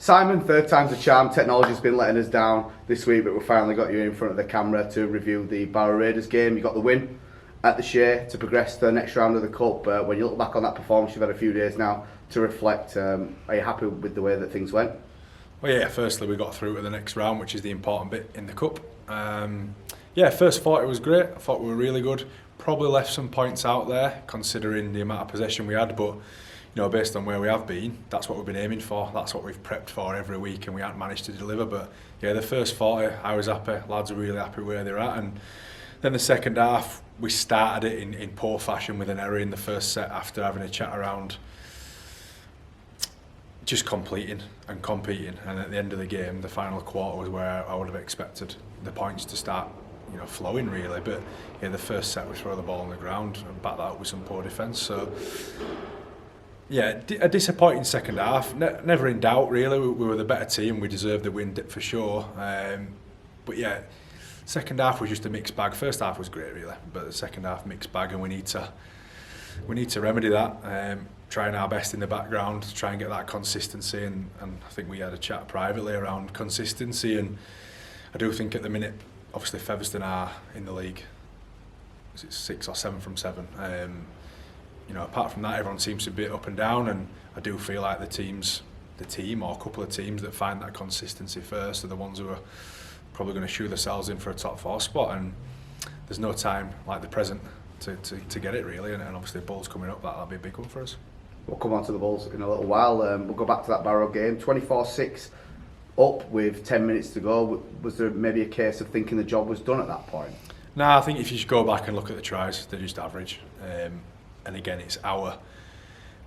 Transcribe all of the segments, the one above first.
Simon, third time's a charm. Technology's been letting us down this week, but we finally got you in front of the camera to review the Barrow Raiders game. You got the win at the Shea to progress to the next round of the Cup. When you look back on that performance, you've had a few days now to reflect. Are you happy with the way that things went? Well, yeah, firstly we got through to the next round, which is the important bit in the Cup. Yeah, first thought it was great. I thought we were really good. Probably left some points out there, considering the amount of possession we had, but you know, based on where we have been, that's what we've been aiming for. That's what we've prepped for every week, and we haven't managed to deliver. But yeah, the first 40, I was happy. Lads are really happy where they're at, and then the second half, we started it in poor fashion with an error in the first set after having a chat around just completing and competing. And at the end of the game, the final quarter was where I would have expected the points to start, you know, flowing really. But yeah, the first set we throw the ball on the ground and back that up with some poor defence. So yeah, a disappointing second half. Never in doubt really. We were the better team. We deserved the win for sure. But yeah, second half was just a mixed bag. First half was great really, but the second half mixed bag, and we need to remedy that. Trying our best in the background to try and get that consistency, and I think we had a chat privately around consistency, and I do think at the minute, obviously Featherstone are in the league. Is it 6 or 7 from 7? You know, apart from that, everyone seems to be up and down, and I do feel like the team or a couple of teams that find that consistency first are the ones who are probably going to shoe themselves in for a top 4 spot, and there's no time like the present to get it really, and obviously the Bulls coming up, that'll be a big one for us. We'll come on to the Bulls in a little while. We'll go back to that Barrow game. 24-6 up with 10 minutes to go. Was there maybe a case of thinking the job was done at that point? No, I think if you just go back and look at the tries, they're just average. And again, it's our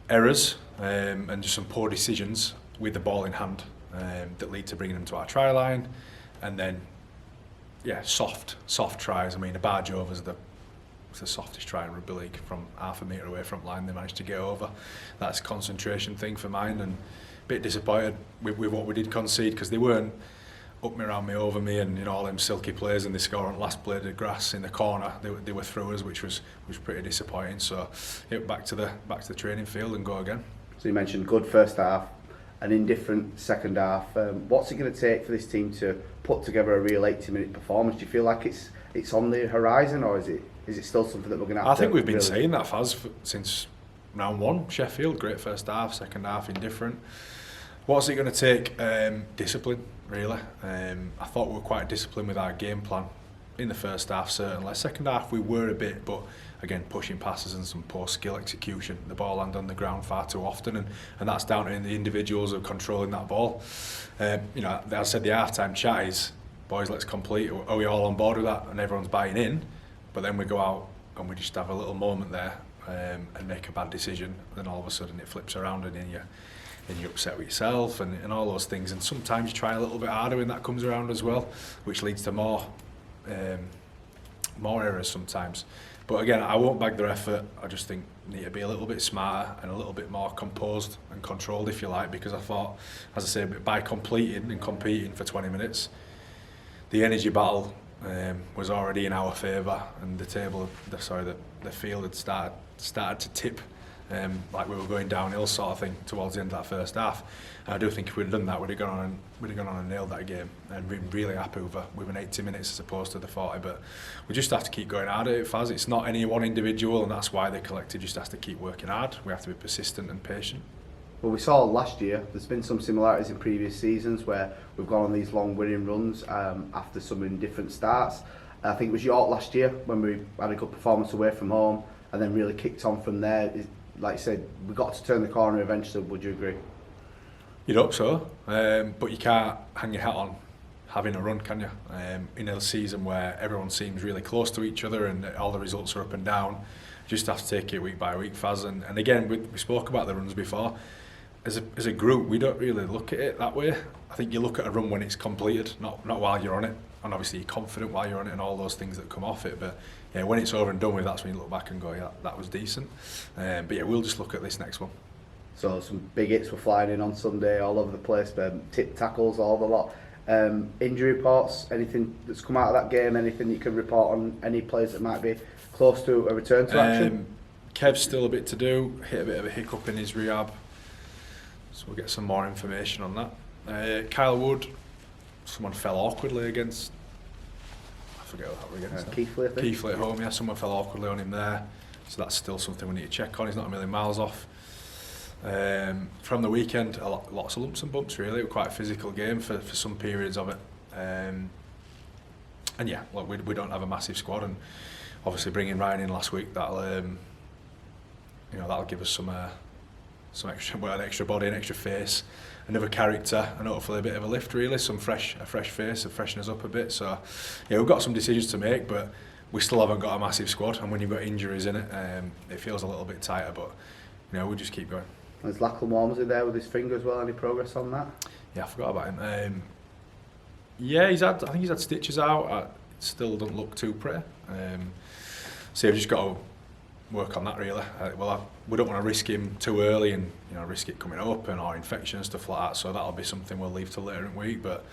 errors and just some poor decisions with the ball in hand that lead to bringing them to our try line. And then, yeah, soft tries. I mean, a barge over is the softest try in rugby league, from half a metre away from line they managed to get over. That's a concentration thing for mine, and a bit disappointed with what we did concede, because they weren't up me, around me, over me, and you know, all them silky plays, and they score on last blade of grass in the corner. They were through us, which was pretty disappointing. So yeah, back to the training field and go again. So you mentioned good first half, an indifferent second half. What's it going to take for this team to put together a real 80-minute performance? Do you feel like it's on the horizon, or is it still something that we're going to have I think we've been saying that, Faz, since round 1. Sheffield, great first half, second half indifferent. What's it going to take? Discipline, really. I thought we were quite disciplined with our game plan in the first half, certainly. Second half we were a bit, but again, pushing passes and some poor skill execution. The ball landed on the ground far too often, and that's down to the individuals of controlling that ball. You know, as I said, the half-time chat is, boys, let's complete. Are we all on board with that? And everyone's buying in. But then we go out and we just have a little moment there and make a bad decision, and then all of a sudden it flips around, and then you're upset with yourself and all those things. And sometimes you try a little bit harder when that comes around as well, which leads to more errors sometimes. But again, I won't bag their effort. I just think they need to be a little bit smarter and a little bit more composed and controlled, if you like, because I thought, as I say, by completing and competing for 20 minutes, the energy battle was already in our favour, and the field had started to tip, like we were going downhill sort of thing towards the end of that first half. And I do think if we'd done that, we'd have gone on and nailed that game and been really happy with an 80 minutes as opposed to the 40. But we just have to keep going hard at it, Faz. It's not any one individual, and that's why the collective just has to keep working hard. We have to be persistent and patient. Well, we saw last year, there's been some similarities in previous seasons where we've gone on these long winning runs after some indifferent starts. I think it was York last year when we had a good performance away from home and then really kicked on from there. Like I said, we got to turn the corner eventually, would you agree? You'd hope so, but you can't hang your hat on having a run, can you? In a season where everyone seems really close to each other and all the results are up and down, you just have to take it week by week, Faz. And again, we spoke about the runs before. As a group, we don't really look at it that way. I think you look at a run when it's completed, not while you're on it. And obviously you're confident while you're on it and all those things that come off it. But yeah, when it's over and done with, that's when you look back and go, yeah, that was decent. But yeah, we'll just look at this next one. So some big hits were flying in on Sunday all over the place, tip tackles, all the lot. Injury reports, anything that's come out of that game, anything you can report on any players that might be close to a return to action? Kev's still a bit to do, hit a bit of a hiccup in his rehab. So we'll get some more information on that. Kyle Wood, someone fell awkwardly against, I forget what that was against. Keithley, I think. Keithley at home, yeah, someone fell awkwardly on him there. So that's still something we need to check on. He's not a million miles off. From the weekend, lots of lumps and bumps really. It was quite a physical game for some periods of it. And yeah, look, we don't have a massive squad, and obviously bringing Ryan in last week, that'll that'll give us some extra, an extra body, an extra face, another character, and hopefully a bit of a lift really, a fresh face to freshen us up a bit. So yeah, we've got some decisions to make, but we still haven't got a massive squad, and when you've got injuries in it, it feels a little bit tighter, but we'll just keep going. Is Lachlan Walmsley there with his finger as well? Any progress on that? Yeah, I forgot about him. Yeah, I think he's had stitches out. It still doesn't look too pretty. So we've just got to work on that really. We don't want to risk him too early and risk it coming up or infection and stuff like that. So that'll be something we'll leave till later in the week. But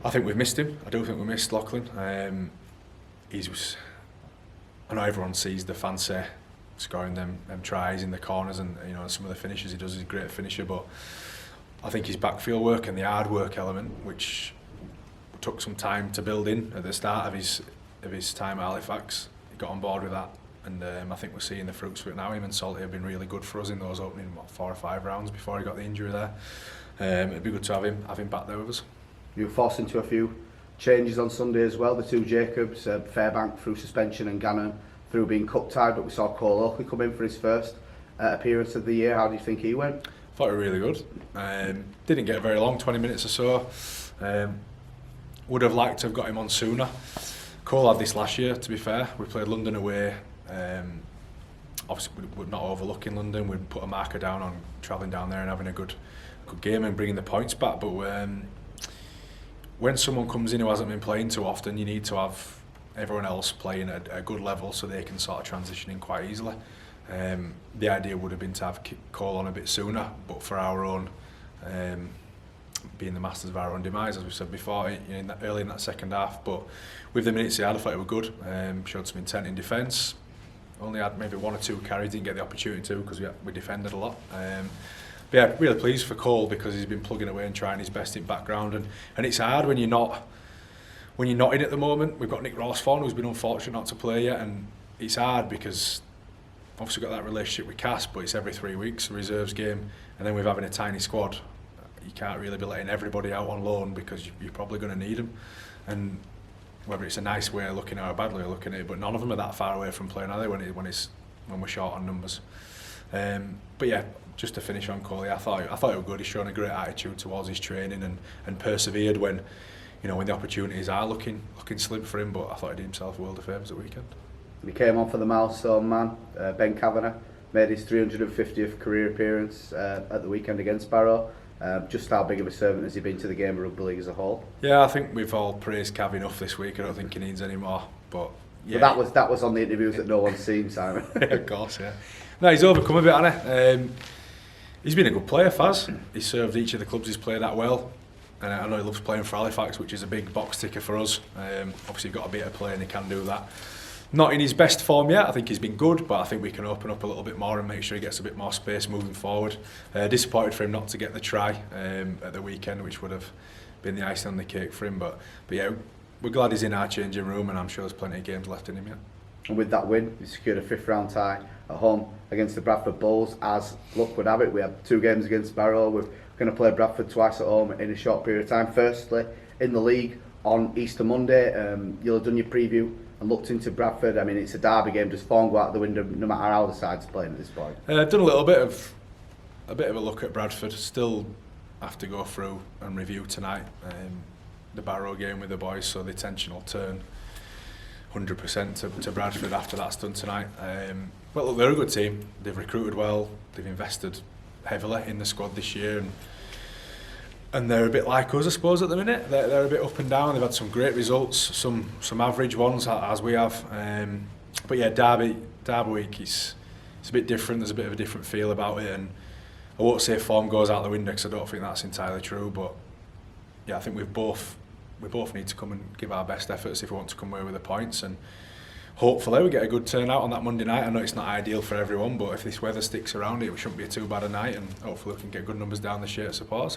I think we've missed him. I do think we missed Lachlan. I know everyone sees the fancy scoring them tries in the corners and some of the finishes he does. He's a great finisher, but I think his backfield work and the hard work element, which took some time to build in at the start of his time at Halifax, he got on board with that, and I think we're seeing the fruits of it now. Him and Salty have been really good for us in those opening 4 or 5 rounds before he got the injury there. It'd be good to have him back there with us. You were forced into a few changes on Sunday as well. The 2 Jacobs, Fairbank through suspension and Gannon through being cup tied, but we saw Cole Oakley come in for his first appearance of the year. How do you think he went? I thought he was really good. Didn't get very long, 20 minutes or so. Would have liked to have got him on sooner. Cole had this last year, to be fair. We played London away. Obviously, we're not overlooking London. We'd put a marker down on travelling down there and having a good game and bringing the points back. But when someone comes in who hasn't been playing too often, you need to have everyone else playing at a good level so they can sort of transition in quite easily. The idea would have been to have Cole on a bit sooner, but for our own, being the masters of our own demise, as we said before, early in that second half. But with the minutes he had, I thought it was good. Showed some intent in defence. Only had maybe 1 or 2 carries, didn't get the opportunity to because we defended a lot. But yeah, really pleased for Cole because he's been plugging away and trying his best in background, and it's hard when you're not in at the moment. We've got Nick Rawsthorne, who's been unfortunate not to play yet, and it's hard because obviously we've got that relationship with Cass, but it's every 3 weeks, a reserves game, and then with having a tiny squad, you can't really be letting everybody out on loan because you're probably going to need them. And whether it's a nice way of looking at it or a bad way of looking at it, but none of them are that far away from playing, are they, when we're short on numbers. But yeah, just to finish on Cole, I thought it was good. He's shown a great attitude towards his training and persevered when the opportunities are looking slim for him. But I thought he did himself a world of favours at the weekend. He came on for the milestone man. Ben Kavanagh made his 350th career appearance at the weekend against Barrow. Just how big of a servant has he been to the game of rugby league as a whole? Yeah, I think we've all praised Cav enough this week. I don't think he needs any more. But yeah, but that was on the interviews that no one's seen, Simon. Of course, yeah. No, he's overcome a bit, hasn't he? He's been a good player, Faz. He's served each of the clubs he's played at well. And I know he loves playing for Halifax, which is a big box ticker for us. Obviously, he's got a bit of play and he can do that. Not in his best form yet. I think he's been good, but I think we can open up a little bit more and make sure he gets a bit more space moving forward. Disappointed for him not to get the try at the weekend, which would have been the icing on the cake for him. But yeah, we're glad he's in our changing room, and I'm sure there's plenty of games left in him yet. And with that win, we secured a 5th round tie at home against the Bradford Bulls. As luck would have it, we had 2 games against Barrow. We're going to play Bradford twice at home in a short period of time. Firstly, in the league on Easter Monday, you'll have done your preview and looked into Bradford. I mean, it's a derby game. Does form go out the window no matter how the side's playing at this point? I've done a little bit of a look at Bradford. Still have to go through and review tonight the Barrow game with the boys, so the attention will turn 100% to Bradford after that's done tonight. But look, they're a good team. They've recruited well. They've invested heavily in the squad this year, and they're a bit like us, I suppose, at the minute. They're a bit up and down. They've had some great results, some average ones, as we have. But yeah, Derby week, it's a bit different. There's a bit of a different feel about it, and I won't say form goes out the window because I don't think that's entirely true. But yeah, I think we both need to come and give our best efforts if we want to come away with the points, and hopefully we get a good turnout on that Monday night. I know it's not ideal for everyone, but if this weather sticks around, it shouldn't be too bad a night, and hopefully we can get good numbers down the shirt supporters.